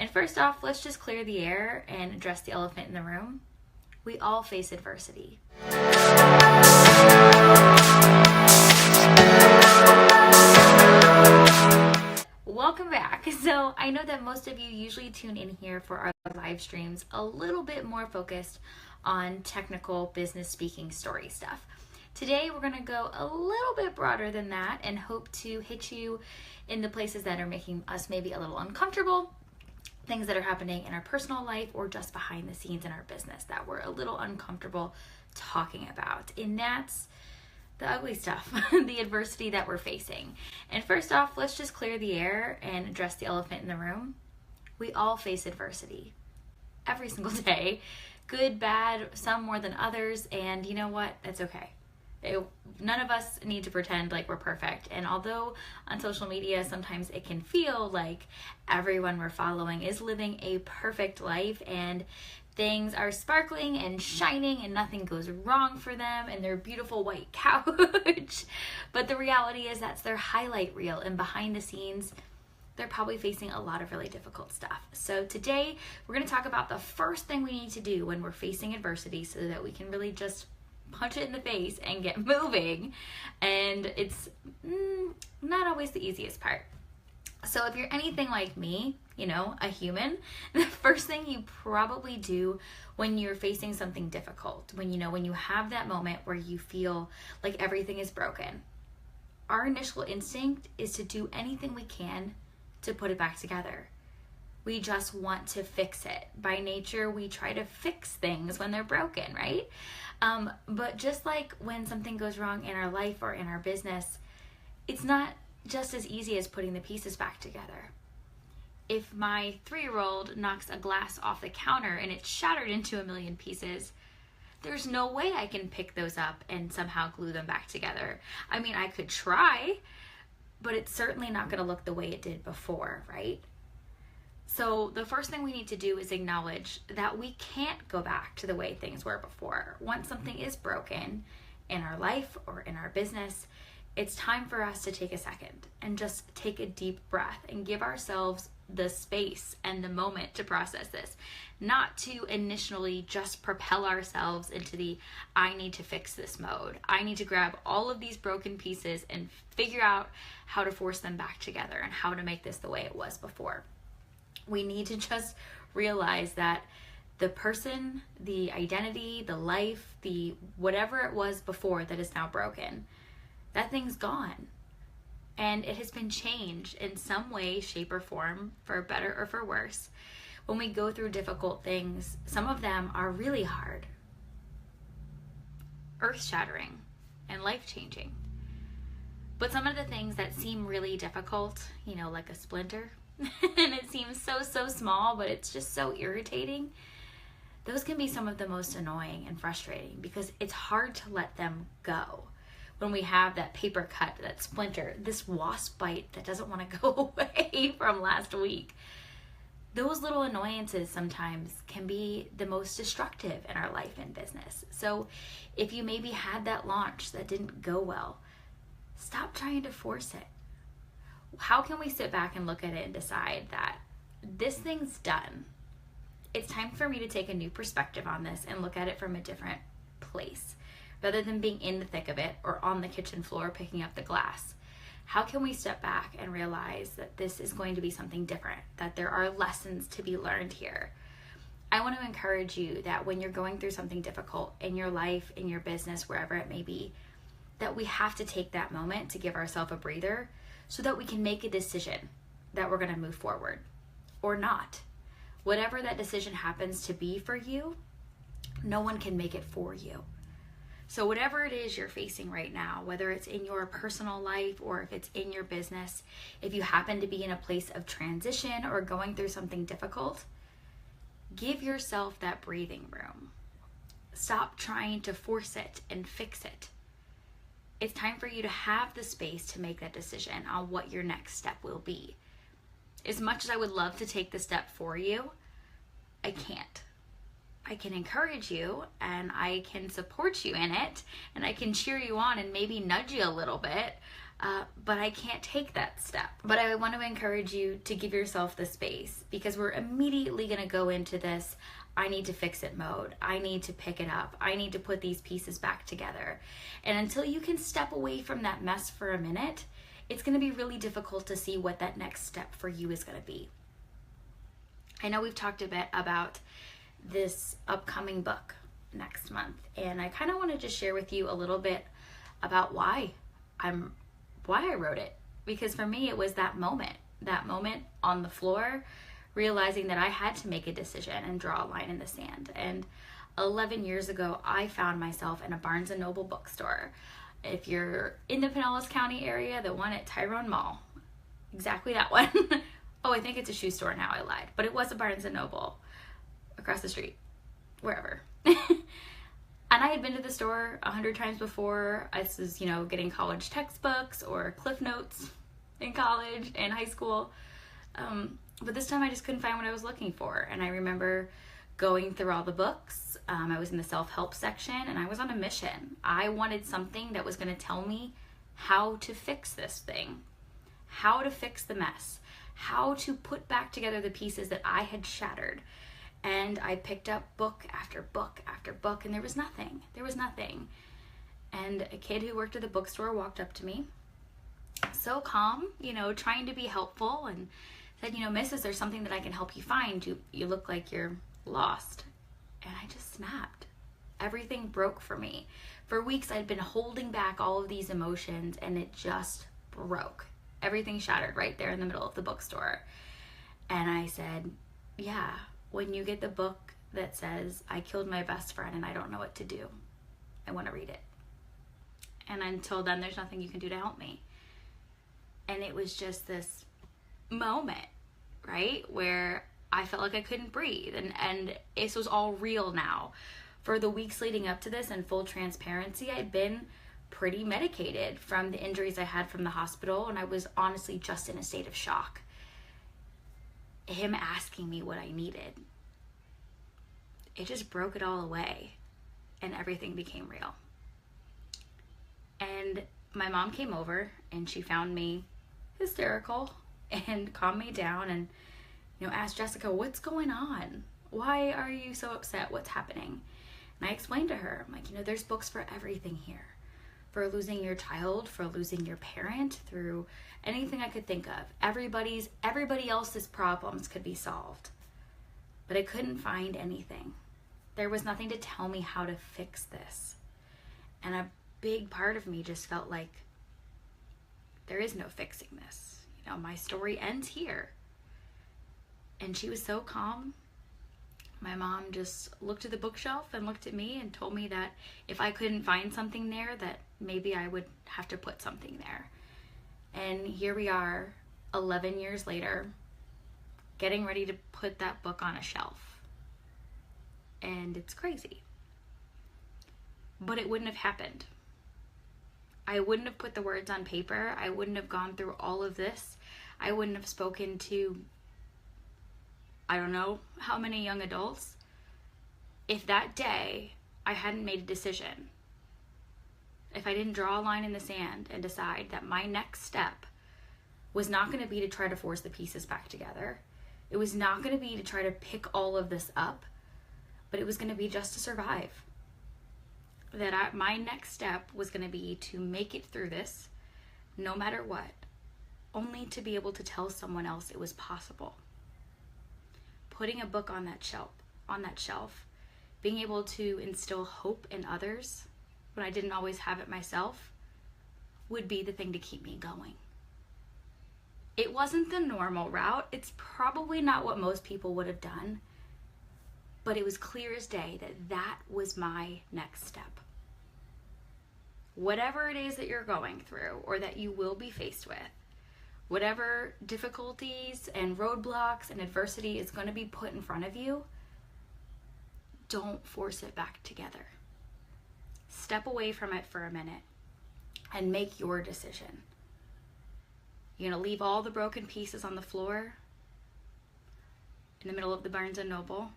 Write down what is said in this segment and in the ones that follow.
And first off, let's just clear the air and address the elephant in the room. We all face adversity. Welcome back. So I know that most of you usually tune in here for our live streams a little bit more focused on technical business speaking story stuff. Today we're going to go a little bit broader than that and hope to hit you in the places that are making us maybe a little uncomfortable, things that are happening in our personal life or just behind the scenes in our business that we're a little uncomfortable talking about. And that's the ugly stuff, the adversity that we're facing. And first off, let's just clear the air and address the elephant in the room. We all face adversity every single day, good, bad, some more than others. And you know what? That's okay. None of us need to pretend like we're perfect. And although on social media, sometimes it can feel like everyone we're following is living a perfect life and things are sparkling and shining and nothing goes wrong for them and their beautiful white couch. But the reality is that's their highlight reel, and behind the scenes, they're probably facing a lot of really difficult stuff. So today we're going to talk about the first thing we need to do when we're facing adversity so that we can really just punch it in the face and get moving. And it's not always the easiest part. So if you're anything like me, a human, the first thing you probably do when you're facing something difficult, when you have that moment where you feel like everything is broken, our initial instinct is to do anything we can to put it back together. We just want to fix it. By nature, we try to fix things when they're broken, right? But just like when something goes wrong in our life or in our business, it's not just as easy as putting the pieces back together. If my 3-year-old knocks a glass off the counter and it's shattered into a million pieces, there's no way I can pick those up and somehow glue them back together. I mean, I could try, but it's certainly not going to look the way it did before, right? So the first thing we need to do is acknowledge that we can't go back to the way things were before. Once something is broken in our life or in our business, it's time for us to take a second and just take a deep breath and give ourselves the space and the moment to process this, not to initially just propel ourselves into the I need to fix this mode. I need to grab all of these broken pieces and figure out how to force them back together and how to make this the way it was before. We need to just realize that the person, the identity, the life, the whatever it was before that is now broken, that thing's gone. And it has been changed in some way, shape, or form, for better or for worse. When we go through difficult things, some of them are really hard, earth-shattering, and life-changing. But some of the things that seem really difficult, like a splinter, and it seems so small, but it's just so irritating, those can be some of the most annoying and frustrating because it's hard to let them go. When we have that paper cut, that splinter, this wasp bite that doesn't want to go away from last week. Those little annoyances sometimes can be the most destructive in our life and business. So if you maybe had that launch that didn't go well, stop trying to force it. How can we sit back and look at it and decide that this thing's done? It's time for me to take a new perspective on this and look at it from a different place. Rather than being in the thick of it or on the kitchen floor picking up the glass, how can we step back and realize that this is going to be something different, that there are lessons to be learned here? I want to encourage you that when you're going through something difficult in your life, in your business, wherever it may be, that we have to take that moment to give ourselves a breather so that we can make a decision that we're going to move forward or not. Whatever that decision happens to be for you, no one can make it for you. So whatever it is you're facing right now, whether it's in your personal life or if it's in your business, if you happen to be in a place of transition or going through something difficult, give yourself that breathing room. Stop trying to force it and fix it. It's time for you to have the space to make that decision on what your next step will be. As much as I would love to take the step for you, I can't. I can encourage you and I can support you in it and I can cheer you on and maybe nudge you a little bit, but I can't take that step. But I want to encourage you to give yourself the space, because we're immediately going to go into this I need to fix it mode. I need to pick it up. I need to put these pieces back together. And until you can step away from that mess for a minute, it's going to be really difficult to see what that next step for you is going to be. I know we've talked a bit about this upcoming book next month, and I kind of want to just share with you a little bit about why I wrote it. Because for me, it was that moment on the floor, realizing that I had to make a decision and draw a line in the sand. And 11 years ago, I found myself in a Barnes & Noble bookstore. If you're in the Pinellas County area, the one at Tyrone Mall, exactly that one. Oh, I think it's a shoe store now, I lied. But it was a Barnes & Noble across the street, wherever. And I had been to the store 100 times before. I was, getting college textbooks or Cliff Notes in college and high school. But this time I just couldn't find what I was looking for. And I remember going through all the books. I was in the self-help section, and I was on a mission. I wanted something that was going to tell me how to fix this thing, how to fix the mess, how to put back together the pieces that I had shattered. And I picked up book after book after book, and there was nothing. And a kid who worked at the bookstore walked up to me, so calm, trying to be helpful, and said, Miss, is there something that I can help you find? You look like you're lost. And I just snapped. Everything broke for me. For weeks, I'd been holding back all of these emotions, and it just broke. Everything shattered right there in the middle of the bookstore. And I said, yeah, when you get the book that says, I killed my best friend and I don't know what to do, I want to read it. And until then, there's nothing you can do to help me. And it was just this moment, right, where I felt like I couldn't breathe. And this was all real now. For the weeks leading up to this, in full transparency, I'd been pretty medicated from the injuries I had from the hospital, and I was honestly just in a state of shock. Him asking me what I needed, it just broke it all away, and everything became real. And my mom came over, and she found me hysterical and calmed me down, and asked Jessica, what's going on? Why are you so upset? What's happening? And I explained to her, I'm like, there's books for everything here. For losing your child, for losing your parent, through anything I could think of. Everybody else's problems could be solved. But I couldn't find anything. There was nothing to tell me how to fix this. And a big part of me just felt like there is no fixing this. My story ends here. And she was so calm. My mom just looked at the bookshelf and looked at me and told me that if I couldn't find something there, that maybe I would have to put something there. And here we are, 11 years later, getting ready to put that book on a shelf. And it's crazy. But it wouldn't have happened. I wouldn't have put the words on paper. I wouldn't have gone through all of this. I wouldn't have spoken to, I don't know how many young adults, if that day I hadn't made a decision. If I didn't draw a line in the sand and decide that my next step was not going to be to try to force the pieces back together. It was not going to be to try to pick all of this up, but it was going to be just to survive. My next step was going to be to make it through this, no matter what, only to be able to tell someone else it was possible. Putting a book on that shelf, being able to instill hope in others when I didn't always have it myself, would be the thing to keep me going. It wasn't the normal route. It's probably not what most people would have done, but it was clear as day that that was my next step. Whatever it is that you're going through or that you will be faced with, whatever difficulties and roadblocks and adversity is going to be put in front of you, don't force it back together. Step away from it for a minute and make your decision. You're going to leave all the broken pieces on the floor in the middle of the Barnes & Noble,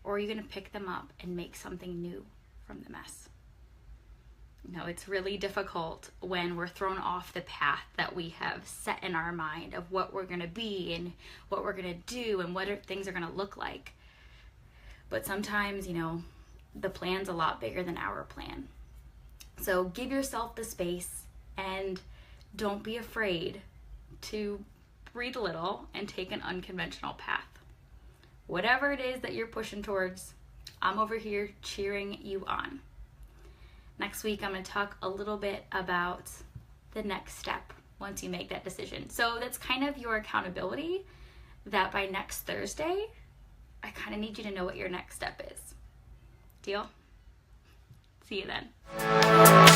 or are you going to pick them up and make something new from the mess? It's really difficult when we're thrown off the path that we have set in our mind of what we're going to be and what we're going to do and what things are going to look like. But sometimes, the plan's a lot bigger than our plan. So give yourself the space and don't be afraid to breathe a little and take an unconventional path. Whatever it is that you're pushing towards, I'm over here cheering you on. Next week, I'm going to talk a little bit about the next step once you make that decision. So that's kind of your accountability, that by next Thursday, I kind of need you to know what your next step is. Deal? See you then.